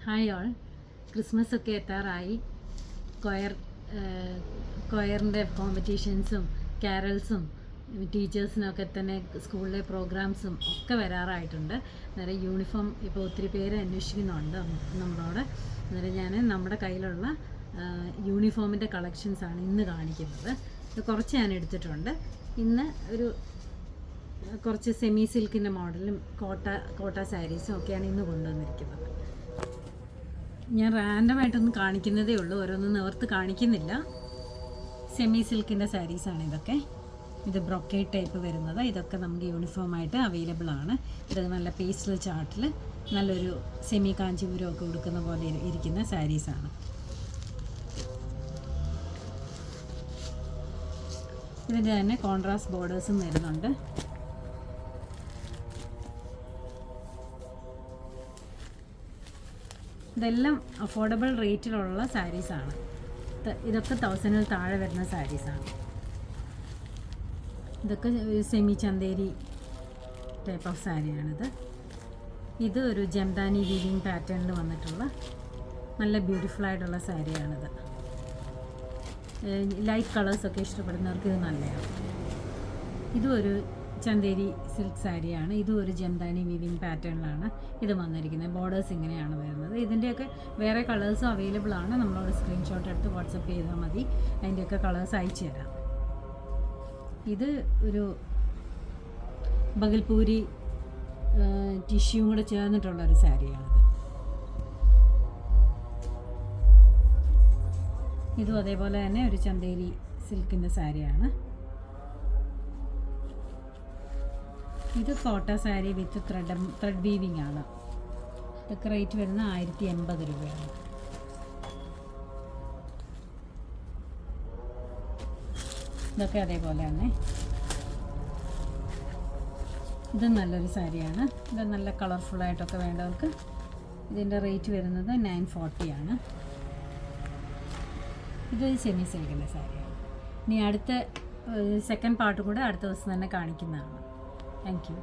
Hi all. Christmas ഒക്കെ എത്താറായി. കൊയറിൻ്റെ കോമ്പറ്റീഷൻസും കാരൽസും ടീച്ചേഴ്സിനൊക്കെ തന്നെ സ്കൂളിലെ പ്രോഗ്രാംസും ഒക്കെ വരാറായിട്ടുണ്ട്. അന്നേരം യൂണിഫോം ഇപ്പോൾ ഒത്തിരി പേര് അന്വേഷിക്കുന്നുണ്ട് നമ്മളോട്. അന്നേരം ഞാൻ നമ്മുടെ കയ്യിലുള്ള യൂണിഫോമിൻ്റെ കളക്ഷൻസാണ് ഇന്ന് കാണിക്കുന്നത്. ഇത് കുറച്ച് ഞാൻ എടുത്തിട്ടുണ്ട്. ഇന്ന് കുറച്ച് സെമി സിൽക്കിൻ്റെ മോഡലും കോട്ട സാരീസും ഒക്കെയാണ് ഇന്ന് കൊണ്ടുവന്നിരിക്കുന്നത്. ഞാൻ റാൻഡമായിട്ടൊന്നും കാണിക്കുന്നതേ ഉള്ളൂ, ഓരോന്നും നിവർത്ത് കാണിക്കുന്നില്ല. സെമി സിൽക്കിൻ്റെ സാരീസാണ് ഇതൊക്കെ. ഇത് ബ്രൊക്കേഡ് ടൈപ്പ് വരുന്നത്. ഇതൊക്കെ നമുക്ക് യൂണിഫോമായിട്ട് അവൈലബിൾ ആണ്. ഇത് നല്ല പേസ്റ്റൽ ചാർട്ടിൽ നല്ലൊരു സെമി കാഞ്ചീപുരം ഒക്കെ ഉടുക്കുന്ന പോലെ ഇരിക്കുന്ന സാരീസാണ്. ഇതിൻ്റെ തന്നെ കോൺട്രാസ്റ്റ് ബോർഡേഴ്സും വരുന്നുണ്ട്. ഇതെല്ലാം അഫോർഡബിൾ റേറ്റിലുള്ള സാരീസാണ്. ഇതൊക്കെ 1000-ൽ താഴെ വരുന്ന സാരീസാണ്. ഇതൊക്കെ സെമി ചന്തേരി ടൈപ്പ് ഓഫ് സാരിയാണിത്. ഇത് ഒരു ജംദാനി വീവിങ് പാറ്റേണിൽ വന്നിട്ടുള്ള നല്ല ബ്യൂട്ടിഫുള്ളായിട്ടുള്ള സാരിയാണിത്. ലൈറ്റ് കളേഴ്സൊക്കെ ഇഷ്ടപ്പെടുന്നവർക്ക് ഇത് നല്ലതാണ്. ഇതും ഒരു ചന്തേരി സിൽക്ക് സാരിയാണ്. ഇതും ഒരു ജംദാനി വീവിങ് പാറ്റേണിലാണ് ഇത് വന്നിരിക്കുന്നത്. ബോർഡേഴ്സ് ഇങ്ങനെയാണ് വരുന്നത്. ഇതിൻ്റെയൊക്കെ വേറെ കളേഴ്സും അവൈലബിൾ ആണ്. നമ്മളോട് സ്ക്രീൻഷോട്ട് എടുത്ത് വാട്സപ്പ് ചെയ്താൽ മതി. അതിൻ്റെയൊക്കെ കളേഴ്സ് അയച്ചു തരാം. ഇത് ഒരു ബഗൽപൂരി ടിഷ്യൂവും കൂടെ ചേർന്നിട്ടുള്ളൊരു സാരിയാണിത്. ഇതും അതേപോലെ തന്നെ ഒരു ചന്തേരി സിൽക്കിൻ്റെ സാരിയാണ്. ഇത് കോട്ട സാരി വിത്ത് ത്രെഡ് വീവിങ് ആണ്. ഇതൊക്കെ റേറ്റ് വരുന്ന 1080 രൂപയാണ്. ഇതൊക്കെ അതേപോലെ തന്നെ. ഇത് നല്ലൊരു സാരിയാണ്. ഇത് നല്ല കളർഫുള്ളായിട്ടൊക്കെ വേണ്ടവർക്ക് ഇതിൻ്റെ റേറ്റ് വരുന്നത് 940 ആണ്. ഇത് സെമി സിൽക്കിൻ്റെ സാരിയാണ്. ഇനി അടുത്ത സെക്കൻഡ് പാർട്ട് കൂടെ അടുത്ത ദിവസം തന്നെ കാണിക്കുന്നതാണ്. Thank you.